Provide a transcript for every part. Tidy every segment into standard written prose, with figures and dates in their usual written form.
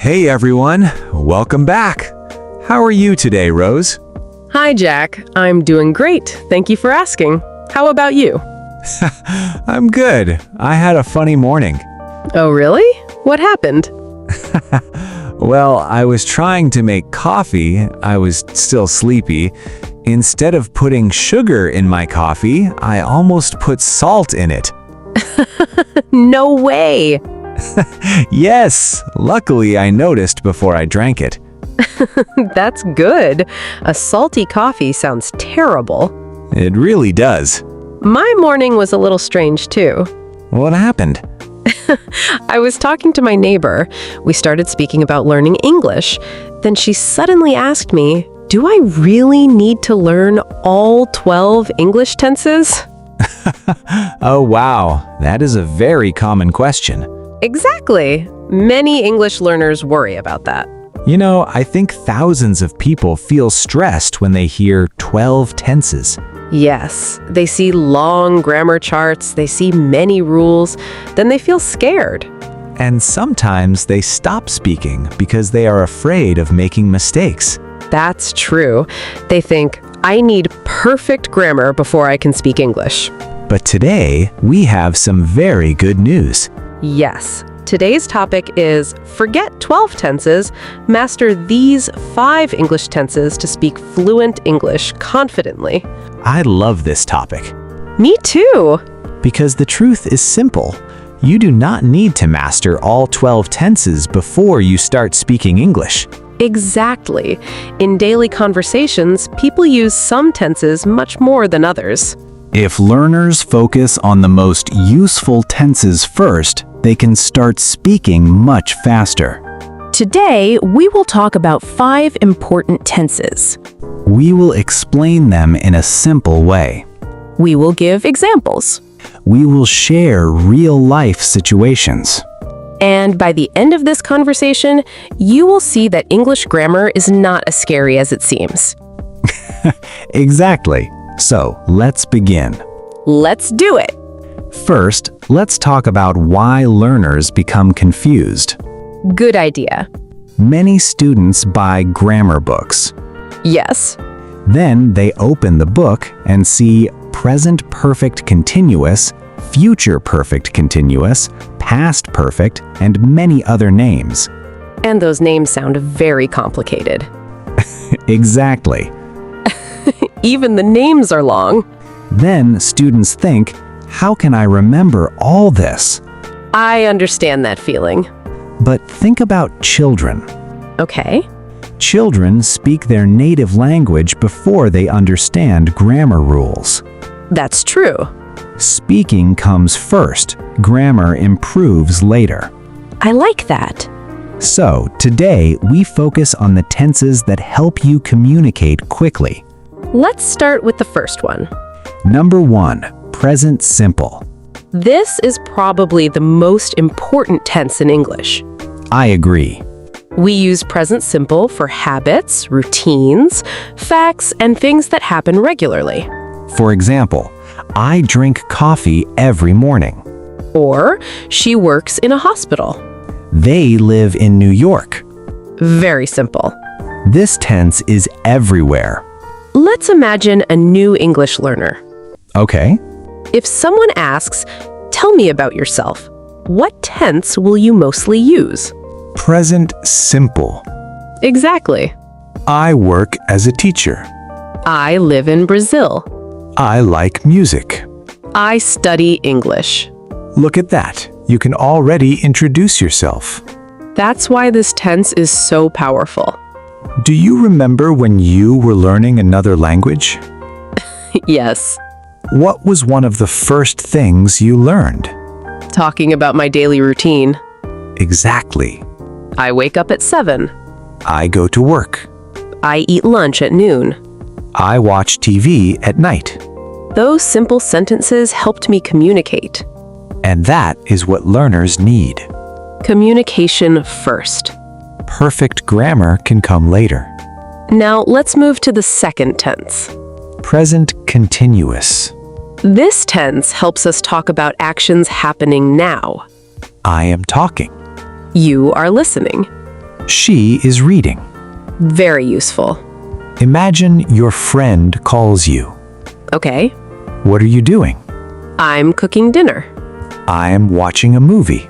Hey everyone, welcome back. How are you today, Rose? Hi, Jack. I'm doing great. Thank you for asking. How about you? I'm good. I had a funny morning. Oh, really? What happened? Well, I was trying to make coffee. I was still sleepy. Instead of putting sugar in my coffee, I almost put salt in it. No way! Yes, luckily I noticed before I drank it. That's good. A salty coffee sounds terrible. It really does. My morning was a little strange, too. What happened? I was talking to my neighbor. We started speaking about learning English. Then she suddenly asked me, do I really need to learn all 12 English tenses? Oh wow, that is a very common question. Exactly. Many English learners worry about that. You know, I think thousands of people feel stressed when they hear 12 tenses. Yes, they see long grammar charts, they see many rules, then they feel scared. And sometimes they stop speaking because they are afraid of making mistakes. That's true. They think, I need perfect grammar before I can speak English. But today, we have some very good news. Yes. Today's topic is forget 12 tenses, master these 5 English tenses to speak fluent English confidently. I love this topic. Me too. Because the truth is simple. You do not need to master all 12 tenses before you start speaking English. Exactly. In daily conversations, people use some tenses much more than others. If learners focus on the most useful tenses first, they can start speaking much faster. Today, we will talk about 5 important tenses. We will explain them in a simple way. We will give examples. We will share real-life situations. And by the end of this conversation, you will see that English grammar is not as scary as it seems. Exactly. So, let's begin. Let's do it! First, let's talk about why learners become confused. Good idea. Many students buy grammar books. Yes. Then they open the book and see present perfect continuous, future perfect continuous, past perfect, and many other names. And those names sound very complicated. Exactly. Even the names are long. Then students think, how can I remember all this? I understand that feeling. But think about children. Okay. Children speak their native language before they understand grammar rules. That's true. Speaking comes first, grammar improves later. I like that. So, today we focus on the tenses that help you communicate quickly. Let's start with the first one. Number 1, present simple. This is probably the most important tense in English. I agree. We use present simple for habits, routines, facts, and things that happen regularly. For example, I drink coffee every morning. Or, she works in a hospital. They live in New York. Very simple. This tense is everywhere. Let's imagine a new English learner. Okay. If someone asks, tell me about yourself, what tense will you mostly use? Present simple. Exactly. I work as a teacher. I live in Brazil. I like music. I study English. Look at that. You can already introduce yourself. That's why this tense is so powerful. Do you remember when you were learning another language? Yes. What was one of the first things you learned? Talking about my daily routine. Exactly. I wake up at 7. I go to work. I eat lunch at noon. I watch TV at night. Those simple sentences helped me communicate. And that is what learners need. Communication first. Perfect grammar can come later. Now let's move to the second tense. Present continuous. This tense helps us talk about actions happening now. I am talking. You are listening. She is reading. Very useful. Imagine your friend calls you. Okay. What are you doing? I'm cooking dinner. I am watching a movie.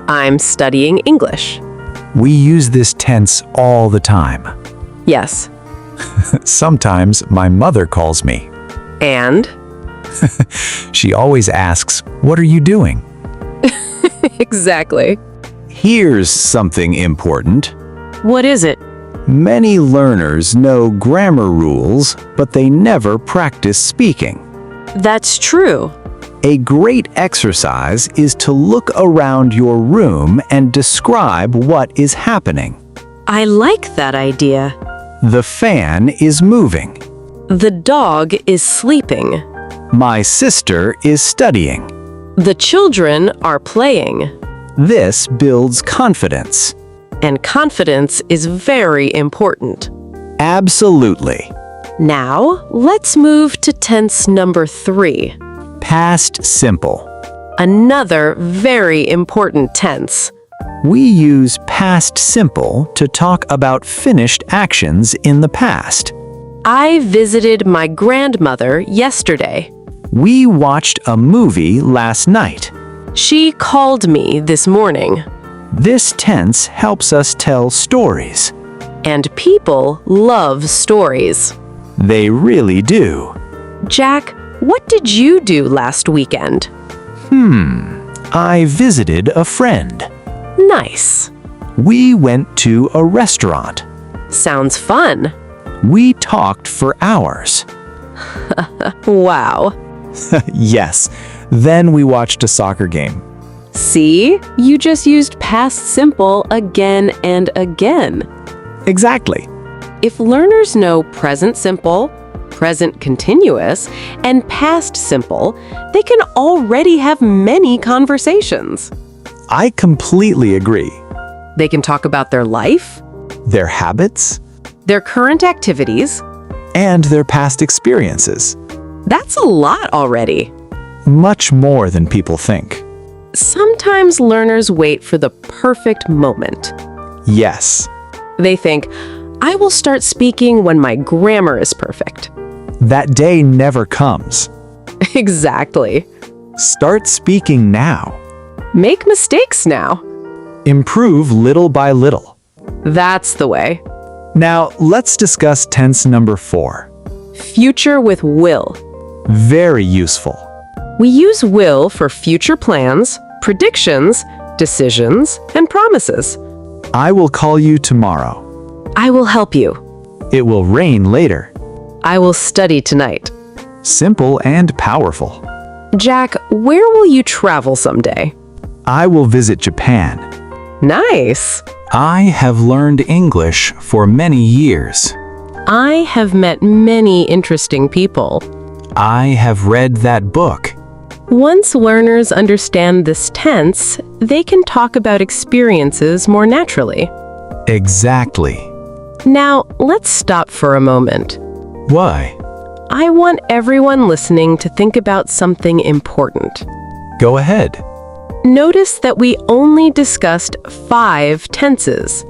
I'm studying English. We use this tense all the time. Yes. Sometimes my mother calls me. And? She always asks, "What are you doing?" Exactly. Here's something important. What is it? Many learners know grammar rules, but they never practice speaking. That's true. A great exercise is to look around your room and describe what is happening. I like that idea. The fan is moving. The dog is sleeping. My sister is studying. The children are playing. This builds confidence. And confidence is very important. Absolutely. Now, let's move to tense number 3. Past simple. Another very important tense. We use past simple to talk about finished actions in the past. I visited my grandmother yesterday. We watched a movie last night. She called me this morning. This tense helps us tell stories. And people love stories. They really do. Jack, what did you do last weekend? I visited a friend. Nice. We went to a restaurant. Sounds fun. We talked for hours. Wow. Yes. Then we watched a soccer game. See? You just used past simple again and again. Exactly. If learners know present simple, present continuous, and past simple, they can already have many conversations. I completely agree. They can talk about their life, Their habits, their current activities. and their past experiences. That's a lot already. Much more than people think. Sometimes learners wait for the perfect moment. Yes. They think, I will start speaking when my grammar is perfect. That day never comes. Exactly. Start speaking now. Make mistakes now. Improve little by little. That's the way. Now, let's discuss tense number 4. Future with will. Very useful. We use will for future plans, predictions, decisions, and promises. I will call you tomorrow. I will help you. It will rain later. I will study tonight. Simple and powerful. Jack, where will you travel someday? I will visit Japan. Nice. I have learned English for many years. I have met many interesting people. I have read that book. Once learners understand this tense, they can talk about experiences more naturally. Exactly. Now, let's stop for a moment. Why? I want everyone listening to think about something important. Go ahead. Notice that we only discussed 5 tenses.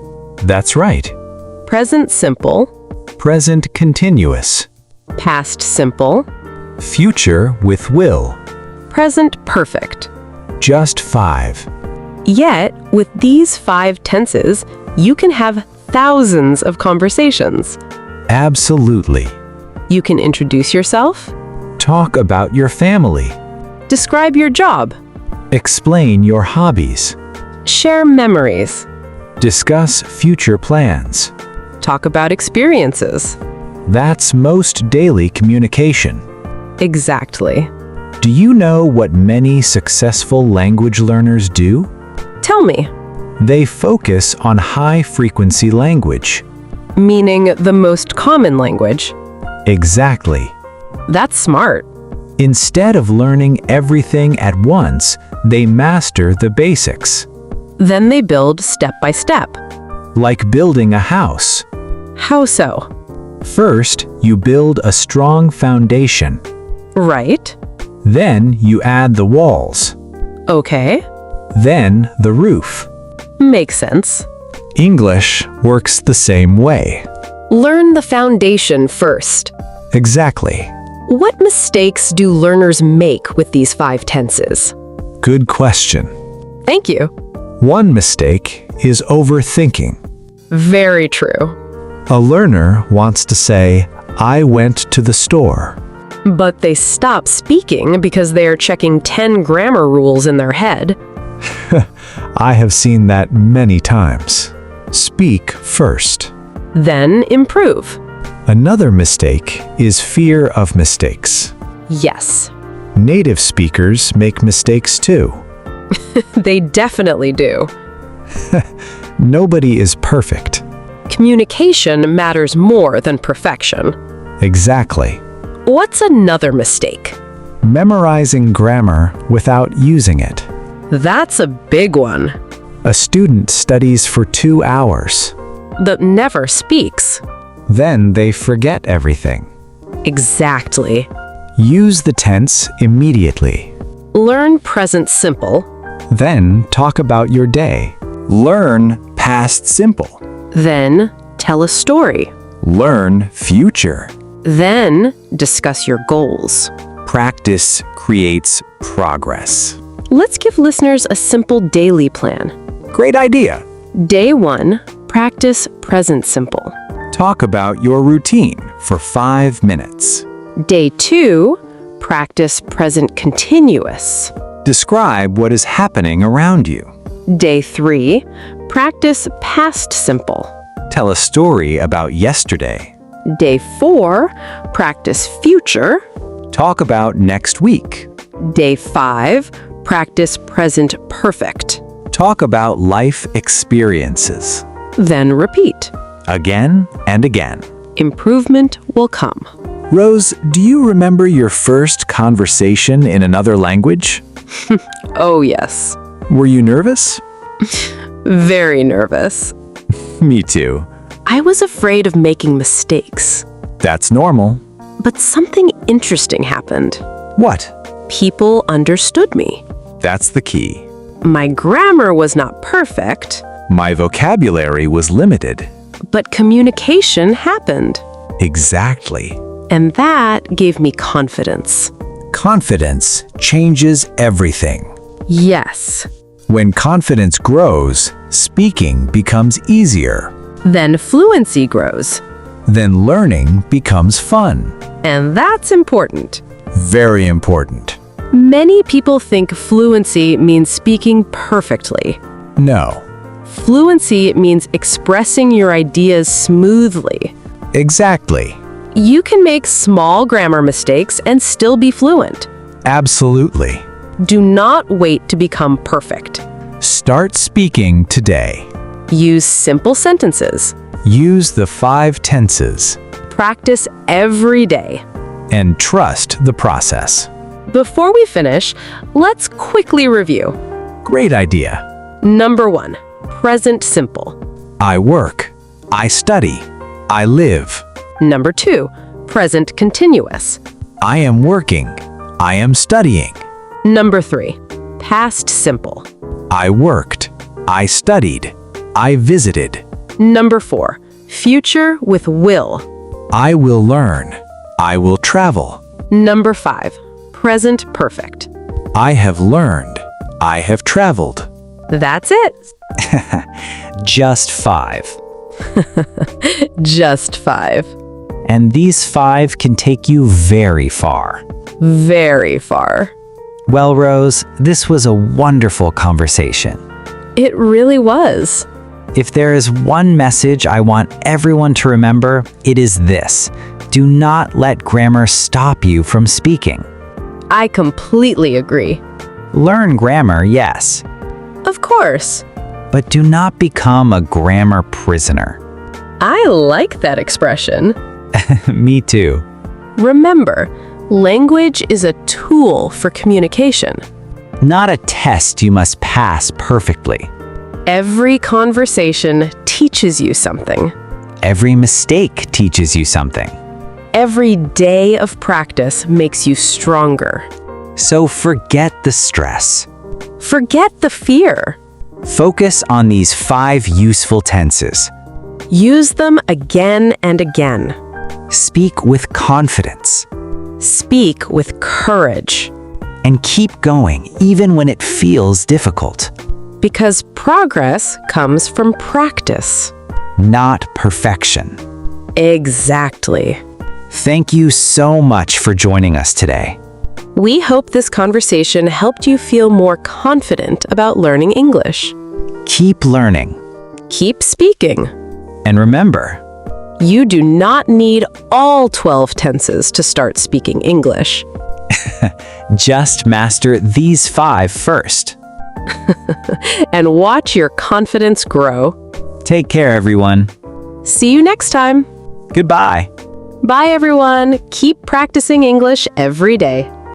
That's right. Present simple, Present continuous. past simple, Future with will. present perfect. Just 5. Yet, with these 5 tenses, you can have thousands of conversations. Absolutely. You can introduce yourself, Talk about your family. describe your job, Explain your hobbies. share memories, Discuss future plans. talk about experiences. That's most daily communication. Exactly. Do you know what many successful language learners do? Tell me, They focus on high-frequency language. meaning the most common language. Exactly. That's smart. Instead of learning everything at once, they master the basics. Then they build step by step. Like building a house. How so? First, you build a strong foundation. Right. Then you add the walls. Okay. Then the roof. Makes sense. English works the same way. Learn the foundation first. Exactly. What mistakes do learners make with these 5 tenses? Good question. Thank you. One mistake is overthinking. Very true. A learner wants to say, I went to the store. But they stop speaking because they are checking 10 grammar rules in their head. I have seen that many times. Speak first. Then improve. Another mistake is fear of mistakes. Yes, Native speakers make mistakes too. they definitely do. Nobody is perfect. Communication matters more than perfection. Exactly. What's another mistake? Memorizing grammar without using it. That's a big one. A student studies for 2 hours. That never speaks. Then they forget everything. Exactly. Use the tense immediately. Learn present simple. Then talk about your day. Learn past simple. Then tell a story. Learn future. Then discuss your goals. Practice creates progress. Let's give listeners a simple daily plan. Great idea. Day 1, practice present simple. Talk about your routine for 5 minutes. Day 2, practice present continuous. Describe what is happening around you. Day 3, practice past simple. Tell a story about yesterday. Day 4, practice future. Talk about next week. Day 5, practice present perfect. Talk about life experiences. Then repeat. Again and again. Improvement will come. Rose, do you remember your first conversation in another language? Oh yes. Were you nervous? Very nervous. Me too. I was afraid of making mistakes. That's normal. But something interesting happened. What? People understood me. That's the key. My grammar was not perfect, My vocabulary was limited. but communication happened. Exactly. And that gave me confidence. Confidence changes everything. Yes. When confidence grows, speaking becomes easier. Then fluency grows. Then learning becomes fun. And that's important. Very important. Many people think fluency means speaking perfectly. No. Fluency means expressing your ideas smoothly. Exactly. You can make small grammar mistakes and still be fluent. Absolutely. Do not wait to become perfect. Start speaking today. Use simple sentences. Use the 5 tenses Practice every day. and trust the process. Before we finish, let's quickly review. Great idea. Number 1, present simple. I work. I study. I live. Number 2, present continuous. I am working. I am studying. Number 3, past simple. I worked. I studied. I visited. Number 4, future with will. I will learn. I will travel. Number 5, present perfect. I have learned. I have traveled. That's it. Just 5. Just 5. And these 5 can take you very far. Very far. Well, Rose, this was a wonderful conversation. It really was. If there is one message I want everyone to remember, it is this: do not let grammar stop you from speaking. I completely agree. Learn grammar, yes, Of course. but do not become a grammar prisoner. I like that expression. Me too. Remember, language is a tool for communication. Not a test you must pass perfectly. Every conversation teaches you something. Every mistake teaches you something. Every day of practice makes you stronger. So forget the stress. Forget the fear. Focus on these 5 useful tenses. Use them again and again. Speak with confidence. Speak with courage. And keep going even when it feels difficult. Because progress comes from practice. Not perfection. Exactly. Thank you so much for joining us today. We hope this conversation helped you feel more confident about learning English. Keep learning. Keep speaking. And remember, You do not need all 12 tenses to start speaking English. just master these 5 first. And watch your confidence grow. Take care, everyone. See you next time. Goodbye. Bye, everyone. Keep practicing English every day.